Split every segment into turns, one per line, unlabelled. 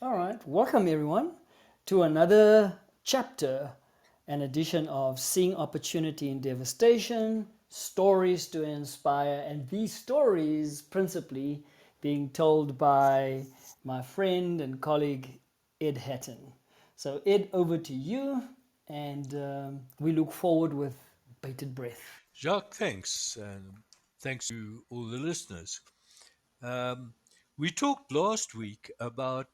All right, welcome everyone to another chapter, an edition of Seeing Opportunity in Devastation, Stories to Inspire, and these stories principally being told by my friend and colleague Ed Hatton. So, Ed, over to you, and we look forward with bated breath.
Jacques, thanks. And thanks to all the listeners. Um, we talked last week about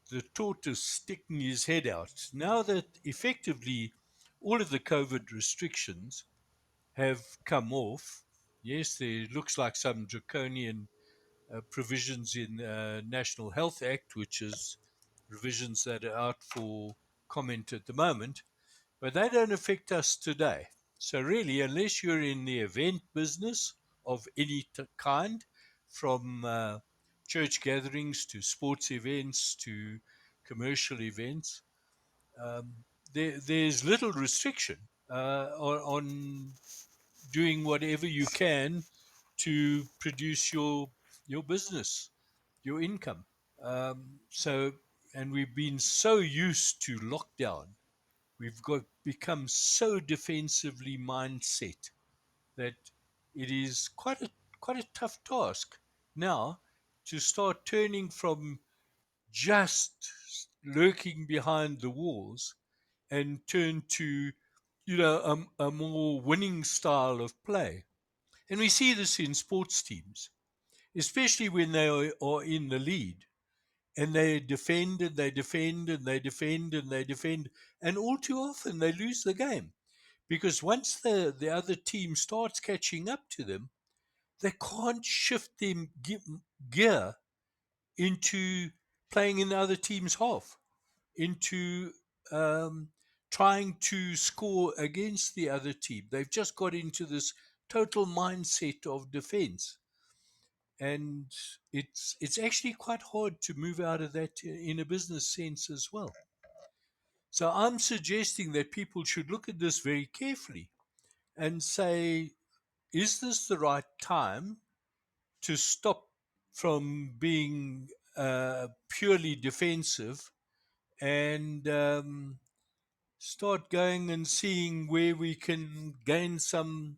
the tortoise sticking his head out. Now that effectively all of the COVID restrictions have come off, yes, there looks like some draconian provisions in National Health Act, which is revisions that are out for comment at the moment, but they don't affect us today. So, really, unless you're in the event business of any kind, from church gatherings to sports events to commercial events, um, there's little restriction on doing whatever you can to produce your business, your income. So, and we've been so used to lockdown. We've got become so defensively mindset that it is quite a tough task now to start turning from just lurking behind the walls and turn to a more winning style of play. And we see this in sports teams, especially when they are in the lead and they defend and they defend and they defend and they defend, and all too often they lose the game because once the other team starts catching up to them, they can't shift them gear into playing in the other team's half, into um, trying to score against the other team. They've just got into this total mindset of defense, and it's actually quite hard to move out of that in a business sense as well. So I'm suggesting that people should look at this very carefully and say, is this the right time to stop from being purely defensive and start going and seeing where we can gain some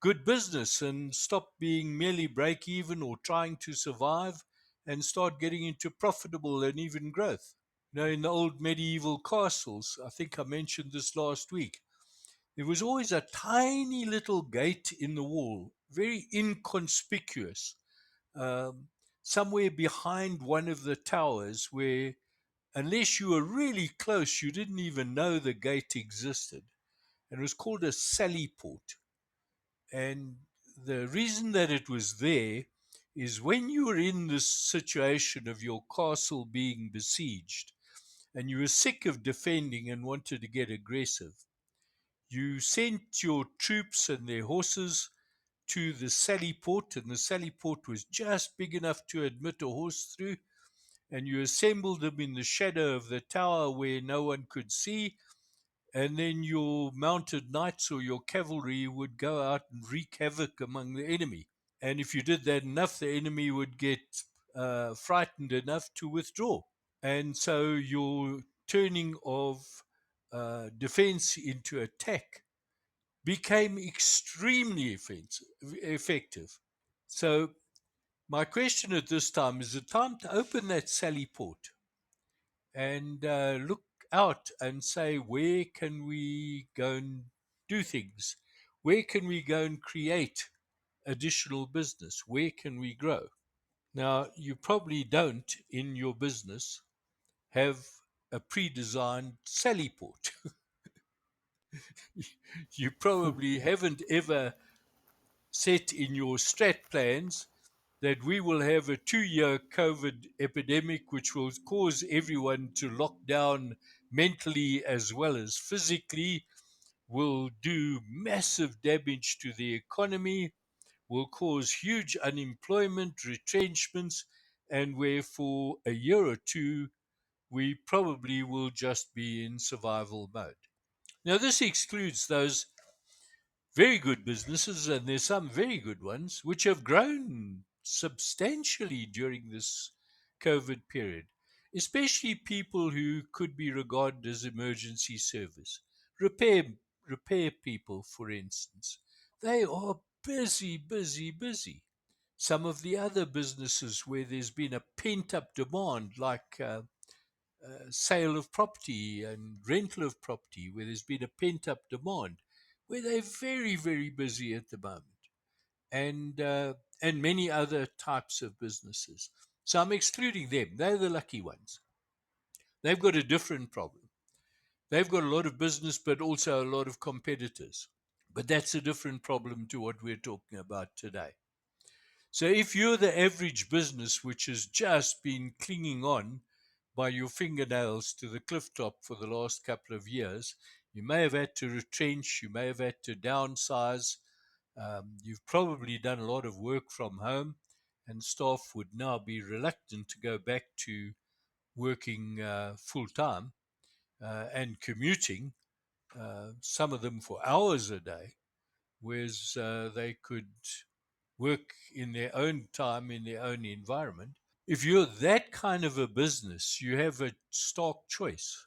good business and stop being merely break even or trying to survive and start getting into profitable and even growth? In the old medieval castles, I think I mentioned this last week, there was always a tiny little gate in the wall, very inconspicuous, um, somewhere behind one of the towers where, unless you were really close, you didn't even know the gate existed. And it was called a sally port. And the reason that it was there is when you were in this situation of your castle being besieged and you were sick of defending and wanted to get aggressive, you sent your troops and their horses to the sally port, and the sally port was just big enough to admit a horse through. And you assembled them in the shadow of the tower where no one could see, and then your mounted knights or your cavalry would go out and wreak havoc among the enemy. And if you did that enough, the enemy would get frightened enough to withdraw. And so your turning of defense into attack became extremely effective. So, my question at this time is the time to open that sally port and look out and say, where can we go and do things? Where can we go and create additional business? Where can we grow? Now, you probably don't in your business have a pre designed sally port. You probably haven't ever set in your strat plans that we will have a 2 year COVID epidemic, which will cause everyone to lock down mentally as well as physically, will do massive damage to the economy, will cause huge unemployment, retrenchments, and where for a year or two, we probably will just be in survival mode. Now, this excludes those very good businesses, and there's some very good ones, which have grown substantially during this COVID period. especially people who could be regarded as emergency service. Repair, repair people, for instance. They are busy, busy, busy. Some of the other businesses where there's been a pent up demand, like sale of property and rental of property, where there's been a pent up demand, where they're very, very busy at the moment, and many other types of businesses. So I'm excluding them. They're the lucky ones. They've got a different problem. They've got a lot of business, but also a lot of competitors. But that's a different problem to what we're talking about today. So if you're the average business which has just been clinging on by your fingernails to the cliff top for the last couple of years, you may have had to retrench, you may have had to downsize, you've probably done a lot of work from home, and staff would now be reluctant to go back to working full time and commuting, some of them for hours a day, whereas they could work in their own time, in their own environment. If you're that kind of a business, you have a stark choice.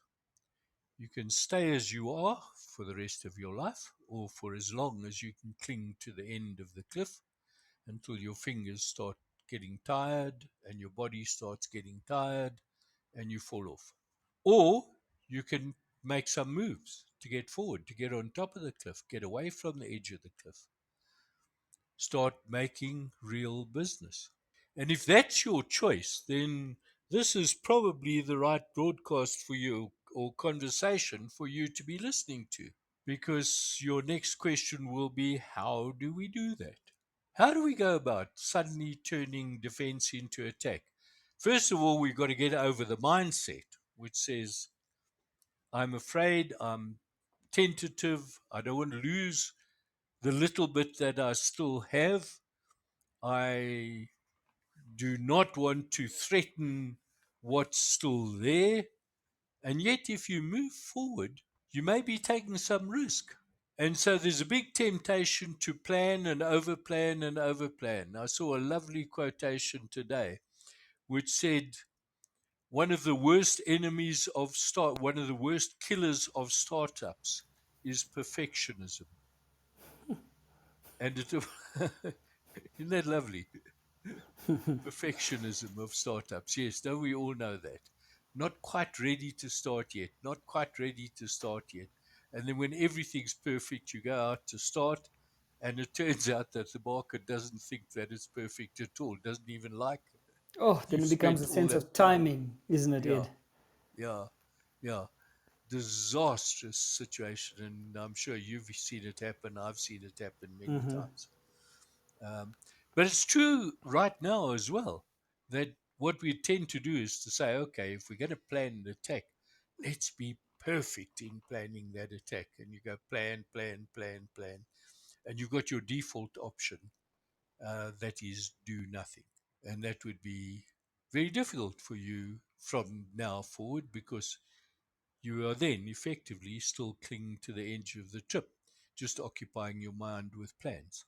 You can stay as you are for the rest of your life, or for as long as you can cling to the end of the cliff until your fingers start getting tired and your body starts getting tired and you fall off. Or you can make some moves to get forward, to get on top of the cliff, get away from the edge of the cliff, start making real business. And if that's your choice, then this is probably the right broadcast for you or conversation for you to be listening to. Because your next question will be, how do we do that? How do we go about suddenly turning defense into attack? First of all, we've got to get over the mindset, which says, I'm afraid, I'm tentative, I don't want to lose the little bit that I still have. I do not want to threaten what's still there. And yet, if you move forward, you may be taking some risk. And so there's a big temptation to plan and overplan and overplan. I saw a lovely quotation today which said, one of the worst enemies of one of the worst killers of startups is perfectionism. And it, isn't that lovely? Perfectionism of startups. Yes, don't we all know that? Not quite ready to start yet, not quite ready to start yet. And then when everything's perfect, you go out to start, and it turns out that the market doesn't think that it's perfect at all, doesn't even like it.
Oh, then
You've
it becomes
spent
a
all
sense
that
of
time.
timing, isn't it,
Yeah,
Ed?
yeah, yeah. Disastrous situation. And I'm sure you've seen it happen. I've seen it happen many
Mm-hmm.
times. Um, but it's true right now as well that what we tend to do is to say, okay, if we're going to plan an attack, let's be perfect in planning that attack. And you go plan, plan, plan, plan. And you've got your default option that is do nothing. And that would be very difficult for you from now forward because you are then effectively still clinging to the edge of the trip, just occupying your mind with plans.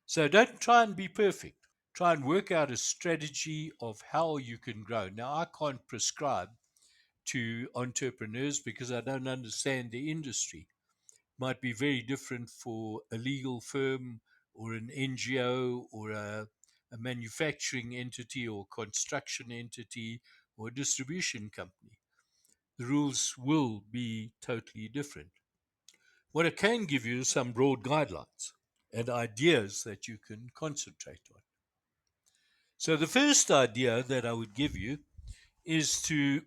So don't try and be perfect. Try and work out a strategy of how you can grow. Now, I can't prescribe to entrepreneurs because I don't understand the industry. Might be very different for a legal firm or an NGO or a manufacturing entity or construction entity or a distribution company. The rules will be totally different. What I can give you is some broad guidelines and ideas that you can concentrate on. So, the first idea that I would give you is to,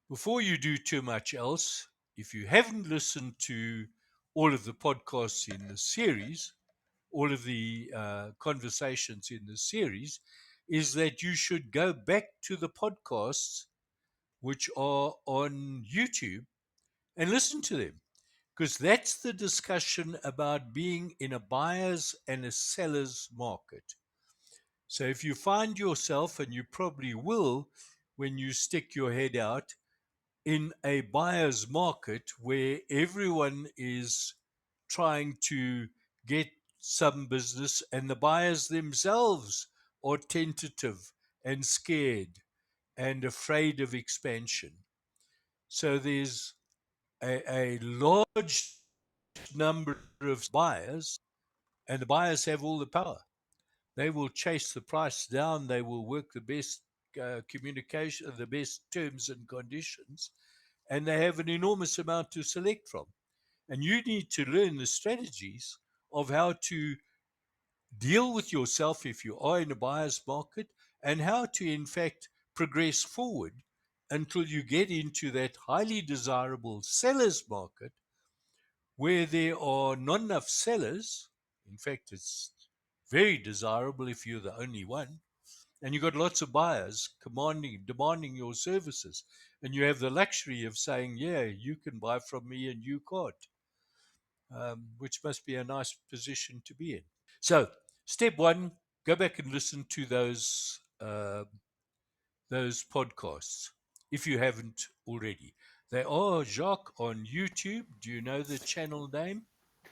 before you do too much else, if you haven't listened to all of the podcasts in the series, all of the conversations in the series, is that you should go back to the podcasts which are on YouTube and listen to them. Because that's the discussion about being in a buyer's and a seller's market. So if you find yourself, and you probably will when you stick your head out, in a buyer's market where everyone is trying to get some business and the buyers themselves are tentative and scared and afraid of expansion. So there's a large number of buyers, and the buyers have all the power. They will chase the price down. They will work the best communication, the best terms and conditions, and they have an enormous amount to select from. And you need to learn the strategies of how to deal with yourself if you are in a buyer's market, and how to, in fact, progress forward until you get into that highly desirable seller's market where there are not enough sellers. In fact, it's very desirable if you're the only one, and you've got lots of buyers demanding your services, and you have the luxury of saying, "Yeah, you can buy from me, and you can't," which must be a nice position to be in. So, step one: go back and listen to those podcasts if you haven't already. They are, Jacques, on YouTube. Do you know the channel name?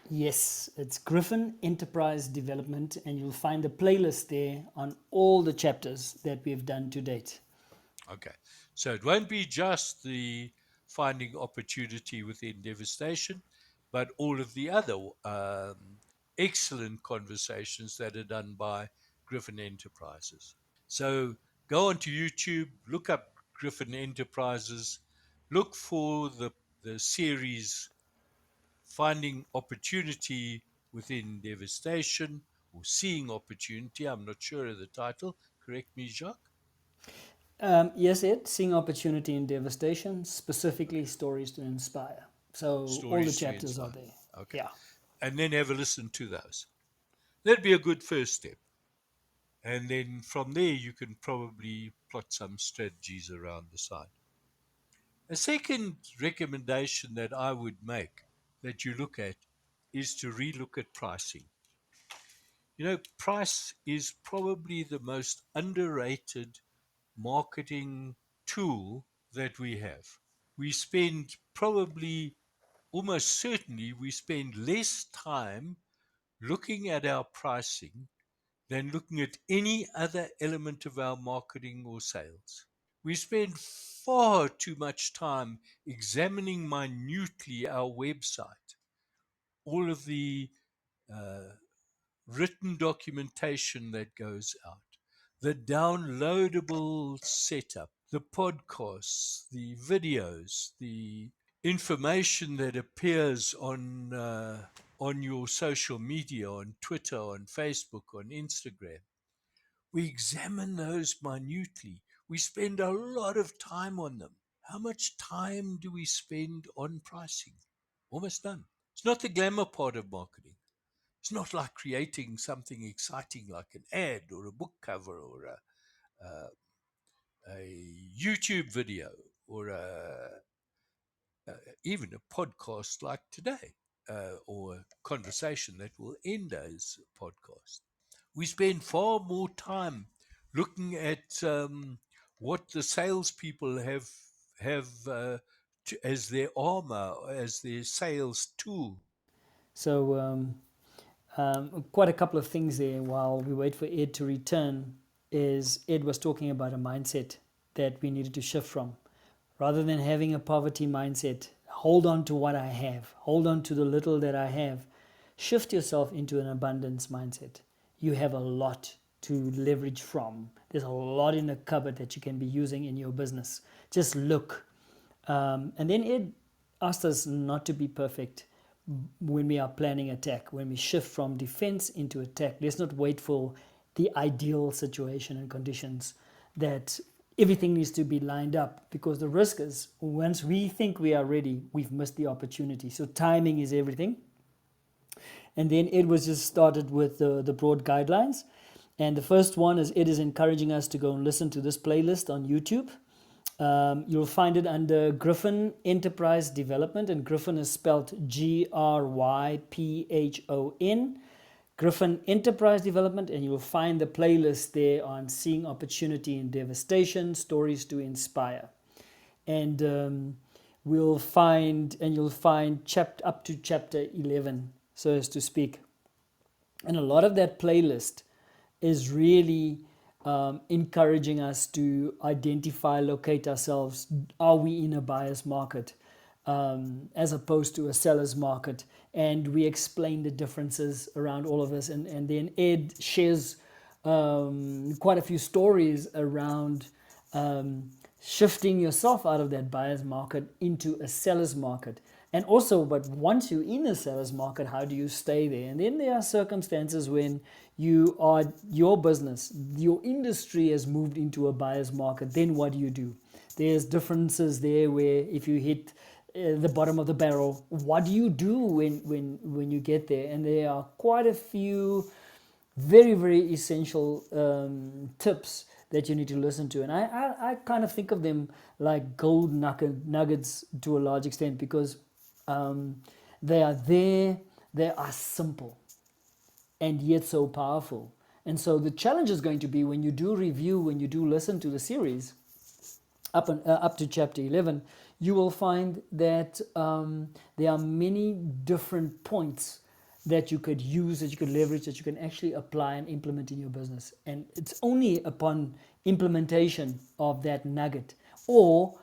Yes, it's Griffin Enterprise Development, and you'll find a playlist there on all the chapters that we've done to date.
Okay. So it won't be just the finding opportunity within devastation, but all of the other excellent conversations that are done by Griffin Enterprises. So go onto YouTube, look up Griffin Enterprises, look for the series Finding Opportunity Within Devastation, or Seeing Opportunity. I'm not sure of the title. Correct me, Jacques.
Yes, Ed, seeing opportunity in devastation, specifically stories to inspire. So all the
Stories to
chapters are
inspire.
there.
Okay.
Yeah.
And then have a listen to those. That'd be a good first step. And then from there, you can probably plot some strategies around the side. A second recommendation that I would make that you look at is to relook at pricing. You know, price is probably the most underrated marketing tool that we have. We spend probably, almost certainly, we spend less time looking at our pricing than looking at any other element of our marketing or sales. We spend far too much time examining minutely our website, all of the uh, written documentation that goes out, the downloadable setup, the podcasts, the videos, the information that appears on your social media, on Twitter, on Facebook, on Instagram. We examine those minutely. We spend a lot of time on them. How much time do we spend on pricing? Almost none. It's not the glamour part of marketing. It's not like creating something exciting like an ad or a book cover or a YouTube video or even a podcast like today, or a conversation that will end as a podcast. We spend far more time looking at what the salespeople have as their armor, as their sales tool.
So quite a couple of things there while we wait for Ed to return. Is Ed was talking about a mindset that we needed to shift from. Rather than having a poverty mindset, hold on to what I have, hold on to the little that I have. Shift yourself into an abundance mindset. You have a lot to leverage from. There's a lot in the cupboard that you can be using in your business. Just look. And then Ed asked us not to be perfect when we are planning attack, when we shift from defense into attack. Let's not wait for the ideal situation and conditions that everything needs to be lined up, because the risk is once we think we are ready, we've missed the opportunity. So timing is everything. And then Ed was just started with the broad guidelines. And the first one is Ed is encouraging us to go and listen to this playlist on YouTube. You'll find it under Griffin Enterprise Development, and Griffin is spelled Gryphon. Griffin Enterprise Development, and you'll find the playlist there on Seeing Opportunity in Devastation, Stories to Inspire. And you'll find up to chapter 11, so as to speak. And a lot of that playlist is really encouraging us to identify, locate ourselves. Are we in a buyer's market as opposed to a seller's market? And we explain the differences around all of this. And then Ed shares quite a few stories around shifting yourself out of that buyer's market into a seller's market. And also, but once you're in a seller's market, how do you stay there? And then there are circumstances when your business, your industry has moved into a buyer's market. Then what do you do? There's differences there where if you hit the bottom of the barrel, what do you do when you get there? And there are quite a few very, very essential tips that you need to listen to. And I kind of think of them like gold nuggets to a large extent, because they are there, they are simple, and yet so powerful. And so the challenge is going to be when you do review, when you do listen to the series up to chapter 11, you will find that there are many different points that you could use, that you could leverage, that you can actually apply and implement in your business. And it's only upon implementation of that nugget, or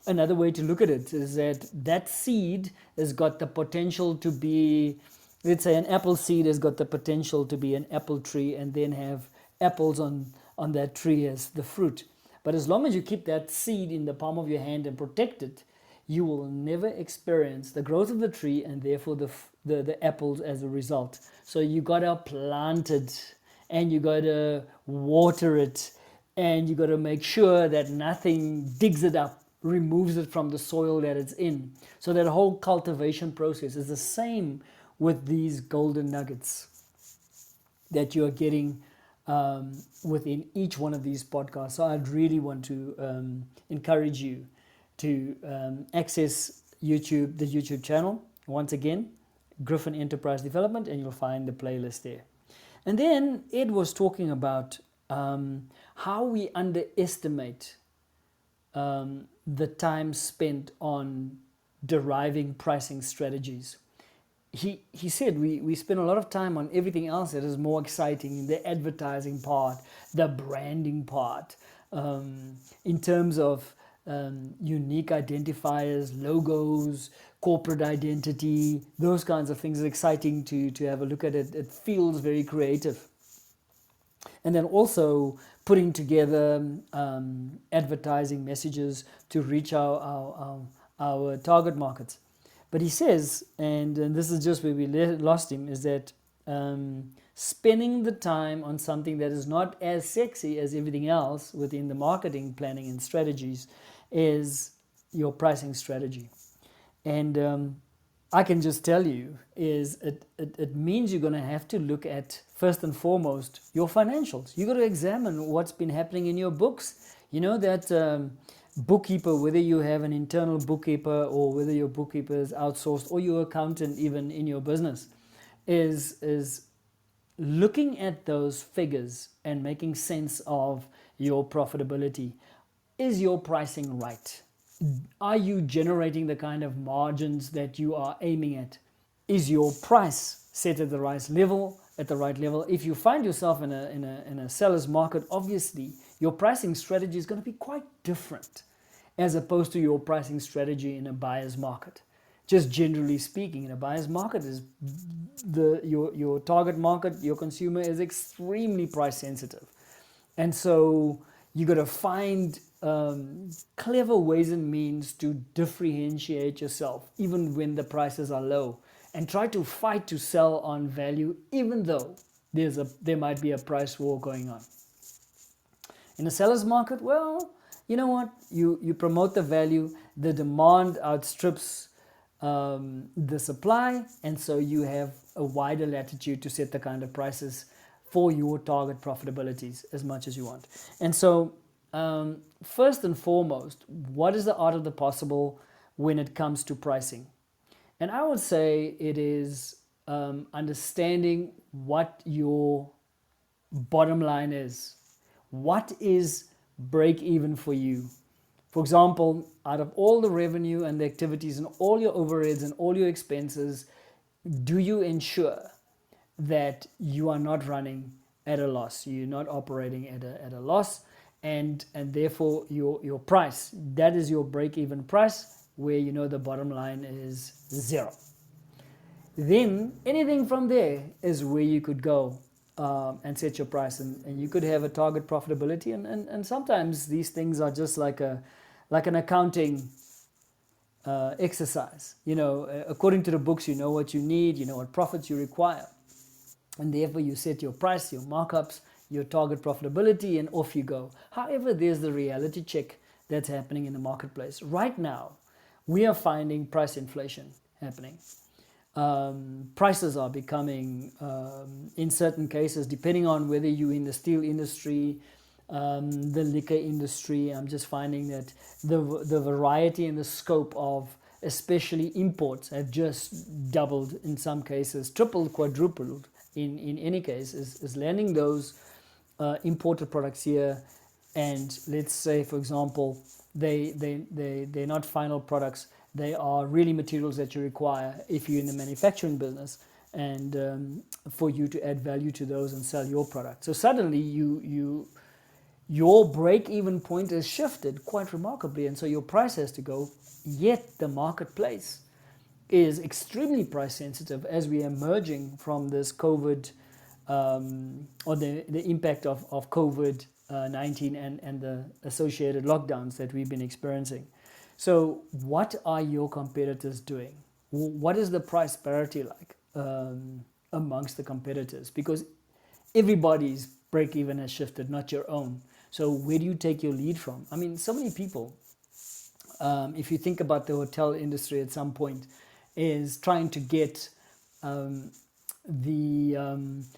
another way to look at it is that seed has got the potential to be, let's say an apple seed has got the potential to be an apple tree and then have apples on that tree as the fruit. But as long as you keep that seed in the palm of your hand and protect it, you will never experience the growth of the tree and therefore the apples as a result. So you got to plant it, and you got to water it, and you got to make sure that nothing digs it up, removes it from the soil that it's in. So that whole cultivation process is the same with these golden nuggets that you are getting within each one of these podcasts. So I'd really want to encourage you to access the YouTube channel. Once again, Griffin Enterprise Development, and you'll find the playlist there. And then Ed was talking about how we underestimate the time spent on deriving pricing strategies. He said we spend a lot of time on everything else that is more exciting, the advertising part, the branding part, in terms of unique identifiers, logos, corporate identity, those kinds of things are exciting to have a look at it. It feels very creative. And then also putting together advertising messages to reach our target markets. But he says, and this is just where we lost him, is that spending the time on something that is not as sexy as everything else within the marketing planning and strategies is your pricing strategy. And I can just tell you is it means you're going to have to look at, first and foremost, your financials. You got to examine what's been happening in your books. You know that bookkeeper, whether you have an internal bookkeeper or whether your bookkeeper is outsourced, or your accountant even in your business, is looking at those figures and making sense of your profitability. Is your pricing right? Are you generating the kind of margins that you are aiming at? Is your price set at the right level? If you find yourself in a seller's market, obviously your pricing strategy is going to be quite different as opposed to your pricing strategy in a buyer's market. Just generally speaking, in a buyer's market, is your target market, your consumer is extremely price sensitive, and so you got to find clever ways and means to differentiate yourself even when the prices are low, and try to fight to sell on value even though there might be a price war going on. In a seller's market, well, you know what? You promote the value, the demand outstrips the supply, and so you have a wider latitude to set the kind of prices for your target profitabilities as much as you want. And so first and foremost, what is the art of the possible when it comes to pricing? And I would say it is understanding what your bottom line is. What is break even for you? For example, out of all the revenue and the activities and all your overheads and all your expenses, do you ensure that you are not running at a loss. You're not operating at a loss, and therefore your price, that is your break-even price, where you know the bottom line is zero. Then anything from there is where you could go and set your price, and you could have a target profitability, and sometimes these things are just like an accounting exercise. According to the books, you know what you need, you know what profits you require, and therefore you set your price, your markups, your target profitability, and off you go. However, there's the reality check that's happening in the marketplace right now. We are finding price inflation happening. Prices are becoming, in certain cases, depending on whether you're in the steel industry, the liquor industry, I'm just finding that the variety and the scope of especially imports have just doubled, in some cases tripled, quadrupled. In any case, is landing those imported products here, and let's say, for example, they're not final products. They are really materials that you require if you're in the manufacturing business, and for you to add value to those and sell your product. So suddenly your break-even point is shifted quite remarkably, and so your price has to go. Yet the marketplace is extremely price sensitive as we are emerging from this COVID, or the impact of COVID-19 and the associated lockdowns that we've been experiencing. So what are your competitors doing? What is the price parity like amongst the competitors? Because everybody's break-even has shifted, not your own. So where do you take your lead from? I mean, so many people, if you think about the hotel industry at some point, is trying to get the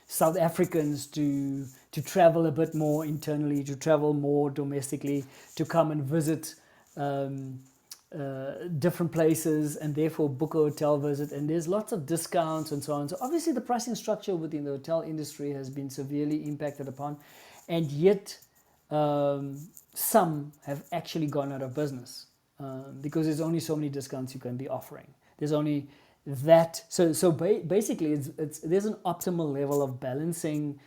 South Africans to travel a bit more internally, to travel more domestically, to come and visit different places, and therefore book a hotel visit. And there's lots of discounts and so on. So obviously the pricing structure within the hotel industry has been severely impacted upon, and yet some have actually gone out of business because there's only so many discounts you can be offering. There's only that. So basically, there's an optimal level of balancing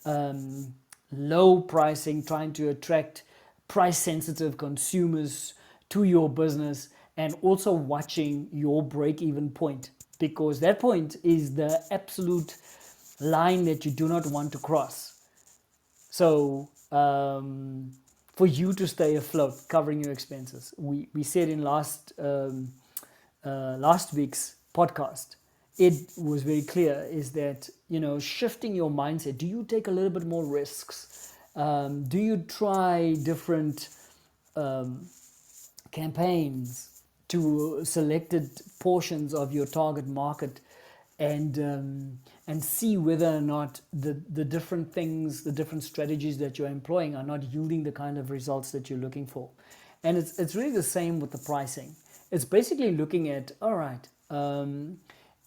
low pricing, trying to attract price-sensitive consumers to your business, and also watching your break-even point, because that point is the absolute line that you do not want to cross. So for you to stay afloat, covering your expenses, we said in last week's podcast, it was very clear, is that, shifting your mindset. Do you take a little bit more risks? Do you try different campaigns to selected portions of your target market, and see whether or not the different things, the different strategies that you're employing are not yielding the kind of results that you're looking for? And it's really the same with the pricing. It's basically looking at, all right,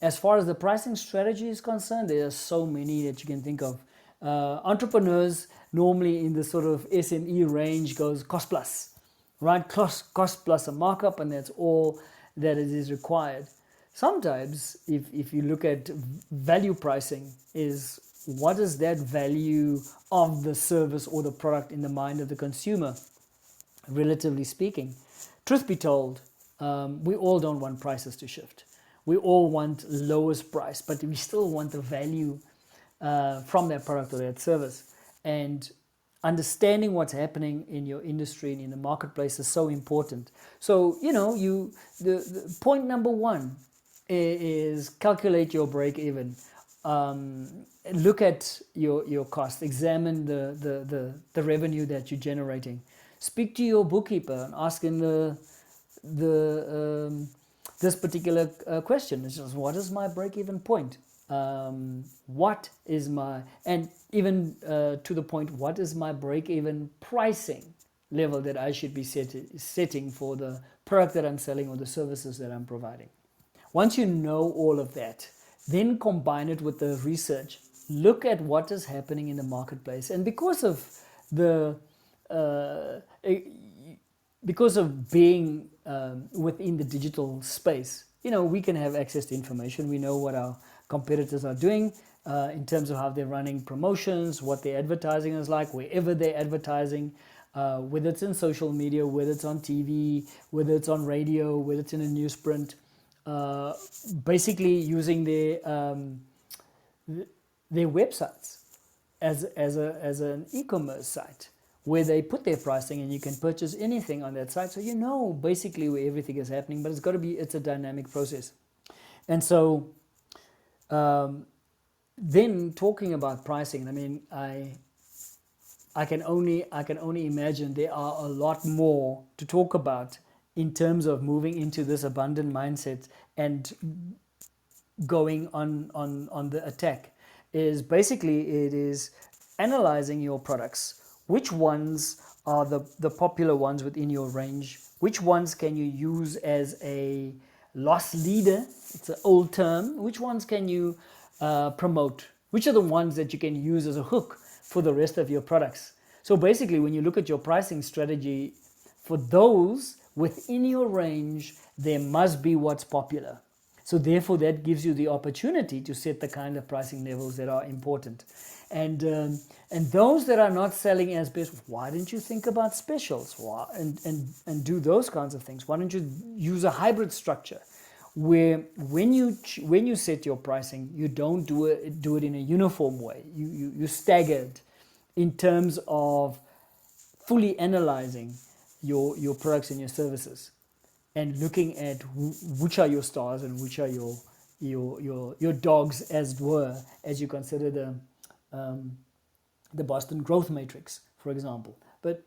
as far as the pricing strategy is concerned, there are so many that you can think of. Entrepreneurs normally in the sort of SME range goes cost plus, right? Cost plus a markup, and that's all that it is required. Sometimes, if you look at value pricing, is what is that value of the service or the product in the mind of the consumer, relatively speaking. Truth be told, we all don't want prices to shift. We all want lowest price, but we still want the value from that product or that service. And understanding what's happening in your industry and in the marketplace is so important. So, the point number one is calculate your break even. Look at your cost. Examine the revenue that you're generating. Speak to your bookkeeper and ask him this particular question. It's just, what is my break-even point? What is my, and even to the point, what is my break-even pricing level that I should be setting for the product that I'm selling or the services that I'm providing? Once you know all of that, then combine it with the research. Look at what is happening in the marketplace, and because of being within the digital space, we can have access to information. We know what our competitors are doing. in terms of how they're running promotions, what their advertising is like, wherever they're advertising, whether it's in social media, whether it's on TV, whether it's on radio, whether it's in a newsprint, basically using their websites as an e-commerce site where they put their pricing and you can purchase anything on that site. So you know basically where everything is happening, but it's a dynamic process. And so then talking about pricing, I mean, I can only imagine there are a lot more to talk about in terms of moving into this abundant mindset and going on the attack. Is basically it is analyzing your products. Which ones are the popular ones within your range? Which ones can you use as a loss leader? It's an old term. Which ones can you promote? Which are the ones that you can use as a hook for the rest of your products? So basically, when you look at your pricing strategy, for those within your range, there must be what's popular. So therefore, that gives you the opportunity to set the kind of pricing levels that are important. And those that are not selling as best, why didn't you think about specials? And do those kinds of things? Why don't you use a hybrid structure where when you set your pricing, you don't do it in a uniform way. You staggered in terms of fully analyzing your products and your services, and looking at which are your stars and which are your dogs, as it were, as you consider the Boston Growth Matrix, for example. But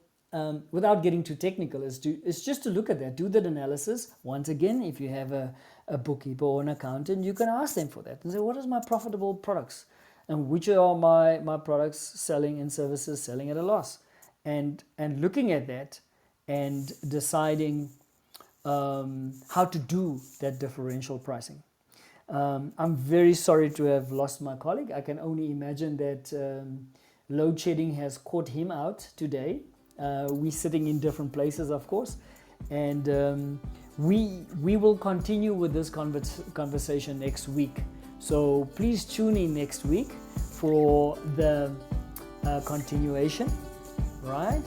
without getting too technical, it's just to look at that, do that analysis. Once again, if you have a bookkeeper or an accountant, you can ask them for that and say, what is my profitable products? And which are my products selling and services selling at a loss? And looking at that and deciding how to do that differential pricing. I'm very sorry to have lost my colleague. I can only imagine that load shedding has caught him out today. We're sitting in different places, of course, and we will continue with this conversation next week. So please tune in next week for the continuation, right,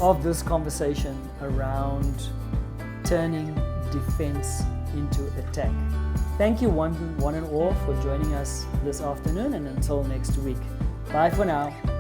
of this conversation around turning defense into attack. Thank you one and all for joining us this afternoon, and until next week. Bye for now.